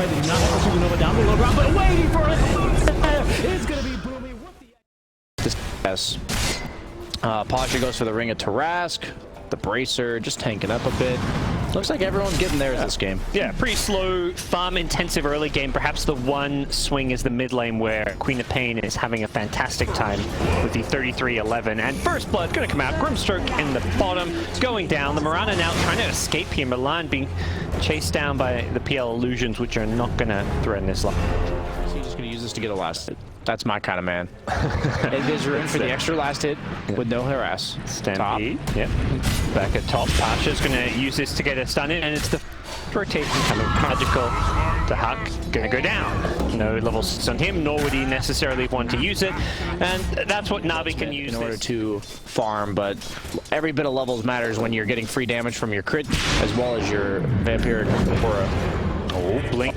right. They do not have a supernova down the low ground, but waiting for it is going to be Boomy. Yes. Pasha goes for the Ring of Tarask. The Bracer just tanking up a bit. Looks like everyone's getting theirs this game. Yeah, pretty slow, farm-intensive early game. Perhaps the one swing is the mid lane where Queen of Pain is having a fantastic time with the 33-11. And First Blood going to come out. Grimstroke in the bottom, going down. The Mirana now trying to escape here. Milan being chased down by the PL Illusions, which are not going to threaten this line. So he's just going to use this to get a last hit. That's my kind of man. And there's room for the extra last hit with no harass. Stampede. Yep. Back at top. Pasha's going to use this to get a stun in, and it's the rotation coming. Magical to Huck. Going to go down. No level 6 on him, nor would he necessarily want to use it. And that's what Navi can use in order to farm, but every bit of levels matters when you're getting free damage from your crit as well as your vampiric aura. Oh, blink.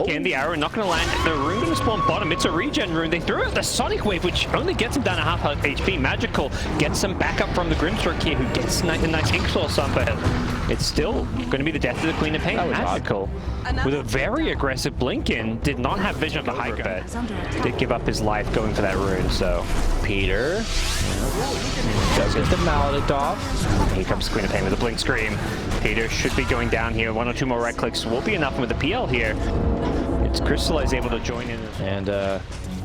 In the arrow, not going to land. The rune going to spawn bottom. It's a regen rune. They threw out the Sonic Wave, which only gets him down a half HP. Magical gets some backup from the Grimstroke here, who gets a nice ink source up, but it's still going to be the death of the Queen of Pain. Magical, with a very aggressive blink in, did not have vision of the high ground. Did give up his life going for that rune, so Peter does get the Maledict off. Here comes Queen of Pain with a blink scream. Peter should be going down here. 1 or 2 more right clicks will be enough with the PL here. It's Crystallize able to join in. And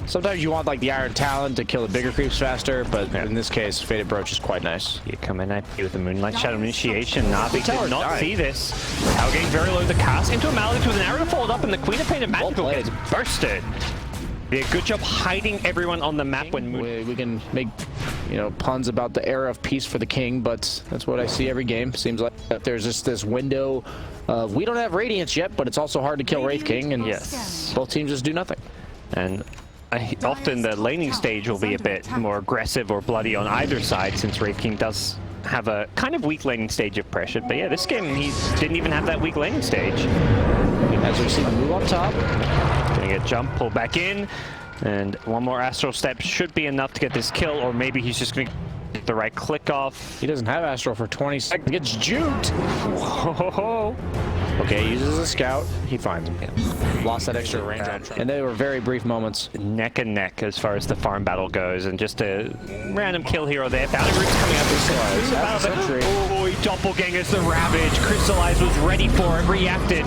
sometimes you want like the Iron Talon to kill the bigger creeps faster, but in this case, Faded Brooch is quite nice. You come in NiP with the Moonlight Shadow Initiation. Navi did not see this. Tower getting very low. The cast into a Maledict with an arrow to fold up, and the Queen of Pain and Magical gets bursted. Did a good job hiding everyone on the map when we can make, you know, puns about the era of peace for the king, but that's what I see every game. Seems like there's just this window of we don't have Radiance yet, but it's also hard to kill Wraith King, and both teams just do nothing. And often the laning stage will be a bit more aggressive or bloody on either side, since Wraith King does have a kind of weak laning stage of pressure. But yeah, this game he didn't even have that weak laning stage. As we see the move up top. Gonna get jump, pull back in, and one more Astral Step should be enough to get this kill, or maybe he's just gonna get the right click off. He doesn't have Astral for 20 seconds. Gets juked. Whoa. Okay, he uses a scout. He finds him. Yeah. Lost that extra range. And they were very brief moments. Neck and neck as far as the farm battle goes, and just a random kill here or there. Bounty Root's coming out this Oh, he doppelgangers the Ravage. Crystallize was ready for it, reacted.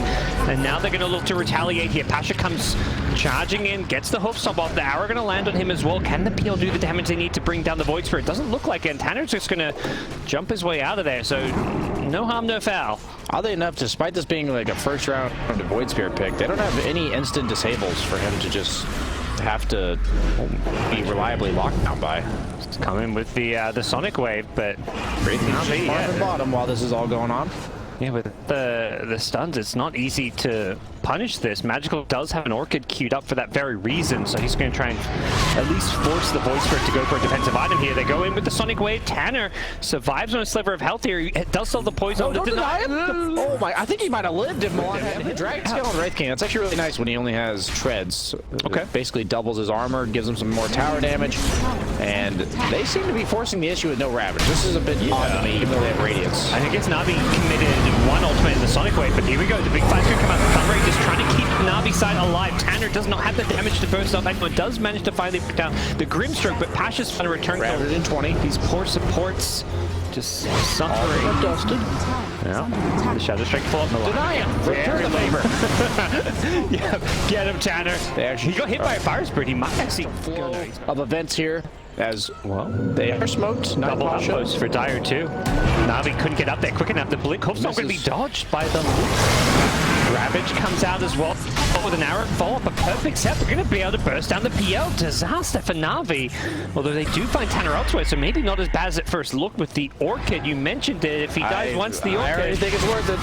And now they're going to look to retaliate here. Pasha comes charging in, gets the hoof stomp off. The arrow going to land on him as well. Can the PL do the damage they need to bring down the Void Spirit? Doesn't look like it. And Tanner's just going to jump his way out of there. So no harm, no foul. Oddly enough, despite this being like a first round Void Spirit pick, they don't have any instant disables for him to just have to be reliably locked down by. It's coming with the Sonic Wave, but Navi at the bottom while this is all going on. Yeah, with the stuns, it's not easy to punish this. Magical does have an Orchid queued up for that very reason, so he's going to try and at least force the Void Spirit to go for a defensive item here. They go in with the Sonic Wave. Tanner survives on a sliver of health here. It does still the poison. No, don't deny him. Oh my, I think he might have lived if Milan had the Dragon Scale on Wraith King. That's actually really nice when he only has treads. Okay. It basically doubles his armor, gives him some more tower damage, and they seem to be forcing the issue with no Ravage. This is a bit odd to me, even though they have Radiance. I think it's Navi committed one ultimate in the Sonic Wave, but here we go. The big fight's going to come out. The Thunderwave is trying to keep Navi's side alive. Tanner does not have the damage to burst off. Anyone does manage to finally put down the Grimstroke, but Pasha's trying to return. Ravaged in 20. These poor supports just suffering. Dusted. Yeah. The Shadow Strike full up. Deny him. Return the favor. Yeah. Get him, Tanner. He got hit by a fire spirit. He might actually flow of events here. As well, they are smoked. Double outpost for Dire too. Navi couldn't get up there quick enough. The blink hope's not going to be dodged by them. Ravage comes out as well with an arrow follow-up. A perfect set. We're going to be able to burst down the PL. Disaster for Navi. Although they do find Tanner elsewhere, so maybe not as bad as at first look with the Orchid. You mentioned it. If he dies once, the Orchid. I already think it's worth it.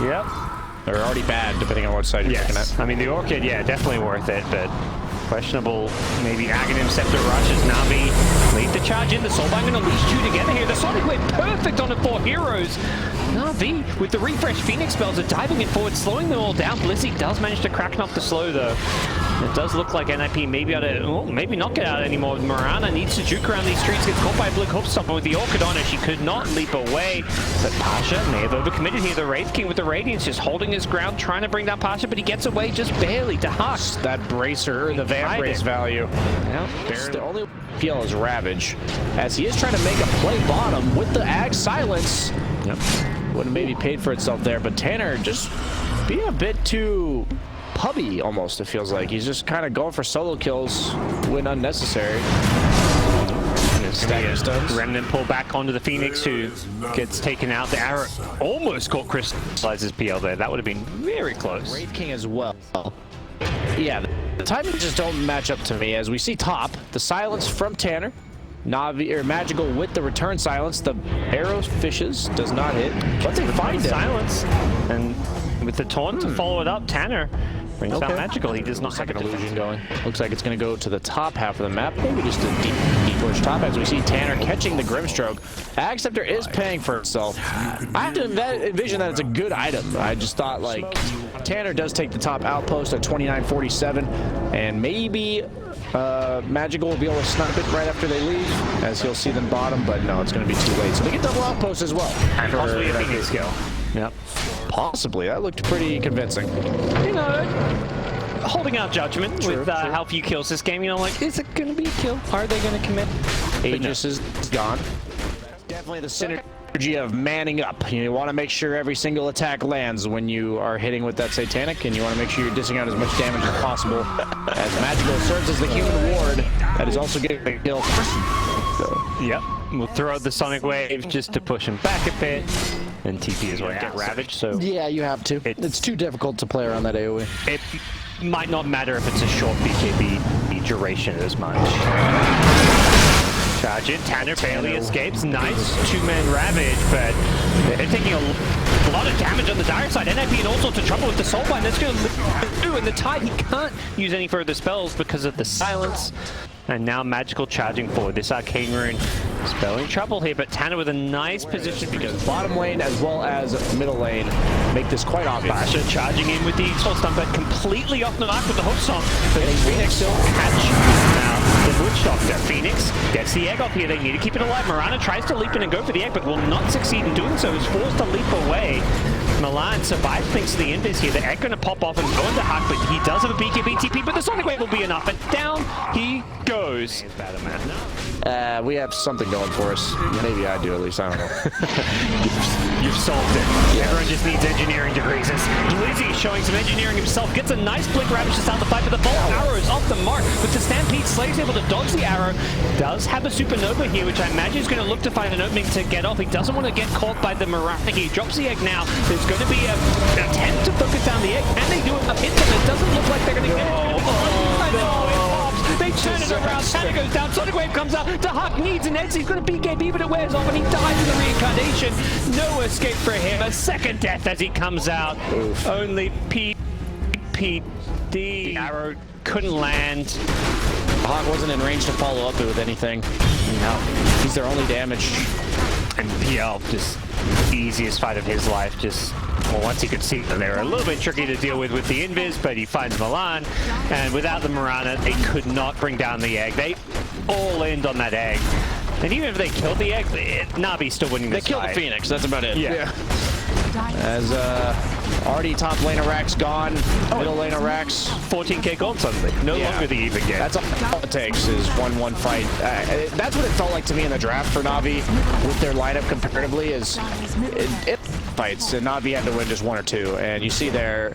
Yep. They're already bad, depending on what side you're looking at. I mean, the Orchid, yeah, definitely worth it, but questionable, maybe Aghanim Scepter rushes. Navi lead the charge in. The Soulbind going to leash two together here. The Sonic Wave perfect on the 4 heroes. Navi with the refresh Phoenix spells are diving in forward, slowing them all down. Blizzy does manage to crack off the slow though. It does look like NiP may be able to, oh, maybe not get out anymore. Mirana needs to juke around these streets, gets caught by a Blink Hope Stomp, and with the Orchid on her, she could not leap away. But Pasha may have overcommitted here. The Wraith King with the Radiance just holding his ground, trying to bring down Pasha, but he gets away just barely to Huck. That bracer, the Vamp Brace value. Yeah, The only PL is Ravage, as he is trying to make a play bottom with the Ag Silence. Yep. Would have maybe paid for itself there, but Tanner just being a bit too pubby almost, it feels like. He's just kind of going for solo kills when unnecessary. Stagger stuns. Remnant pull back onto the Phoenix, who gets taken out. The arrow almost caught Crystallizes PL there. That would have been very close. Wraith King as well. Yeah, the timing just don't match up to me. As we see top, the silence from Tanner. Navi or Magical with the return silence. The arrow fishes, does not hit. But they find him. Silence. And with the taunt to follow it up, Tanner brings down Magical. He does not have an illusion going. Looks like it's going to go to the top half of the map. Maybe just a deep towards top as we see Tanner catching the Grimstroke. Acceptor is paying for itself. I have to envision that it's a good item. I just thought like Tanner does take the top outpost at 29.47, and maybe Magical will be able to snipe it right after they leave, as he'll see them bottom, but no, it's going to be too late. So they get double outpost as well. And possibly a Phoenix kill. Yep. Possibly. That looked pretty convincing. You know, holding out judgment with how few kills this game. You know, like, is it going to be a kill? Are they going to commit? Aegis is gone. Definitely the synergy of manning up. You want to make sure every single attack lands when you are hitting with that Satanic, and you want to make sure you're dishing out as much damage as possible. As Magical serves as the human ward, that is also getting a kill. So. Yep. We'll throw out the Sonic Wave just to push him back a bit. And TP is what get ravaged, so... Yeah, you have to. It's too difficult to play around that AoE. It might not matter if it's a short BKB duration as much. Charge in, Tanner barely escapes. Nice two-man Ravage, but they're taking a lot of damage on the dire side. NiP in all sorts of trouble with the Soulbind. That's going to do in the Tide. He can't use any further spells because of the silence. And now Magical charging forward. This Arcane Rune spelling trouble here, but Tanner with a nice position because bottom lane as well as middle lane make this quite obvious. Basha charging in with the Soul Stomp, but completely off the mark with the Hook Stomp. But Phoenix still catch now the Witch Doctor. Phoenix gets the egg off here. They need to keep it alive. Mirana tries to leap in and go for the egg, but will not succeed in doing so. Is forced to leap away. Milan survives thanks to the invis here. The egg going to pop off and go into Huck, but he does have a BKB TP, but the Sonic Wave will be enough. And down he goes. We have something going for us. Maybe I do, at least. I don't know. You've solved it. Yeah. Everyone just needs engineering degrees. Blizzy showing some engineering himself. Gets a nice Blink Ravage to start the fight, but the ball arrow is off the mark. With the Stampede, Slay's able to dodge the arrow. Does have a Supernova here, which I imagine is going to look to find an opening to get off. He doesn't want to get caught by the Mirana. He drops the egg now. There's going to be an attempt to focus down the egg. And they do enough hits, and it doesn't look like they're going to get it. They turn it around, Tanner goes down, Sonic Wave comes out, the Huck needs an exit, he's got a BKB, but it wears off and he dies in the reincarnation. No escape for him, a second death as he comes out. Oof. Only PPD. The arrow couldn't land. Hawk wasn't in range to follow up with anything. No. He's their only damage. And PL, just easiest fight of his life, just... Well, once he could see that they were a little bit tricky to deal with the invis, but he finds Milan, and without the Mirana, they could not bring down the egg. They all end on that egg. And even if they killed the egg, Navi still winning this fight. They killed the Phoenix, that's about it. Yeah. As already top lane of Rax gone, middle lane of Rax. 14k gold suddenly, no longer the even game. That's all it takes is 1-1 fight. That's what it felt like to me in the draft for Navi with their lineup comparatively is it fights, and Navi had to win just 1 or 2, and you see there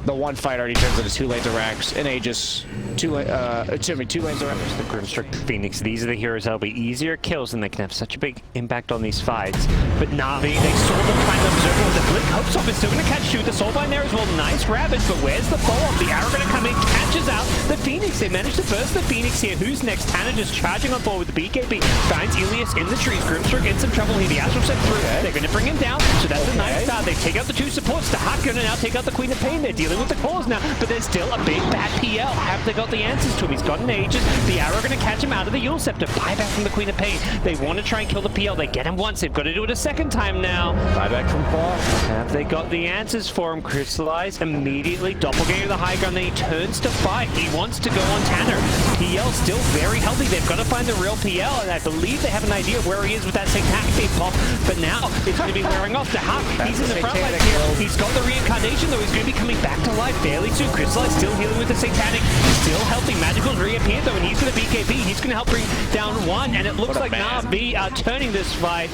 the one fight already turns into 2 lanes of Rax and Aegis. 2 lanes of Rax. The Grimstruck Phoenix, these are the heroes that'll be easier kills and they can have such a big impact on these fights. But Navi, they saw them trying to observe with the Blink Hope Stomp is still going to catch 2. The Soulbind there as well, nice Ravage, but where's the follow-up? The arrow going to come in, catches out the Phoenix. They managed to burst the Phoenix here. Who's next? Tanner just charging on forward with the BKB. Finds Ilias in the trees. Grimstruck in some trouble here. The Astral set through. They're going to bring him down, so that's a nice start. They take out the 2 supports. The Hawk going to now take out the Queen of Pain. They're dealing dealing with the cause now, but there's still a big bad PL. Have they got the answers to him? He's got an Aegis. The arrow going to catch him out of the Yule Scepter. Buyback from the Queen of Pain. They want to try and kill the PL. They get him once. They've got to do it a second time now. Buyback from Paul. Have they got the answers for him? Crystallize immediately. Doppelganger the high ground. Then he turns to fight. He wants to go on Tanner. PL still very healthy. They've got to find the real PL, and I believe they have an idea of where he is with that Satanic Big Pop. But now it's going to be wearing off to Huck. He's in the front line here. He's got the reincarnation, though. He's going to be coming back to life fairly soon. Crystallize still healing with the Satanic. Still healthy. Magical's reappeared, though, and he's going to BKB. He's going to help bring down one, and it looks like Navi are turning this fight.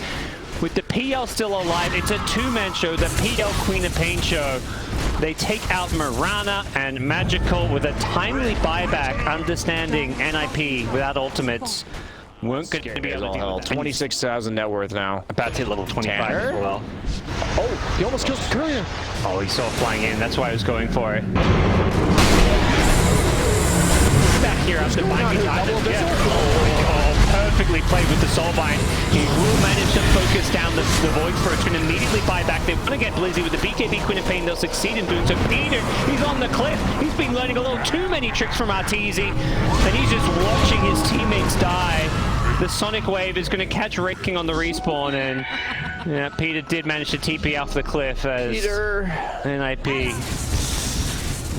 With the PL still alive, it's a two-man show, the PL Queen of Pain show. They take out Mirana and Magical with a timely buyback, understanding NiP without ultimates. Weren't going to be able to deal with that. 26,000 net worth now. About to hit level 25 as well. Oh, he almost kills the courier. Oh, he saw it flying in. That's why I was going for it. Back here after binding perfectly played with the Soulbind. He will manage to focus down the Void for it to immediately buy back. They want to get Blizzy with the BKB Queen of Pain. They'll succeed in doing so. Peter, he's on the cliff. He's been learning a little too many tricks from Arteezy, and he's just watching his teammates die. The Sonic Wave is going to catch Red King on the respawn, and yeah, Peter did manage to TP off the cliff as NiP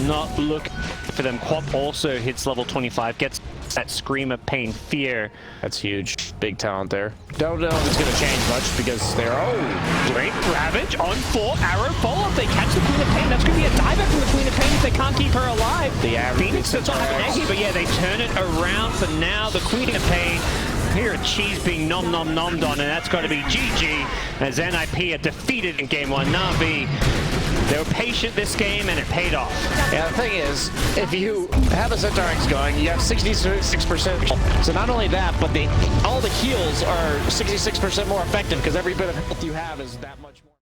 not look for them. Quap also hits level 25, gets that Scream of Pain Fear. That's huge. Big talent there. Don't know if it's going to change much because they're... Oh, great Ravage on 4. Arrow follow-up. They catch the Queen of Pain. That's going to be a dieback from the Queen of Pain if they can't keep her alive. The Phoenix does not have an eggy, but yeah, they turn it around for now. The Queen of Pain. Here a cheese being nom-nom-nommed on, and that's got to be GG as NiP are defeated in game 1. Navi, they were patient this game, and it paid off. Yeah, the thing is, if you have a Centaurix going, you have 66%. So not only that, but all the heals are 66% more effective because every bit of health you have is that much more.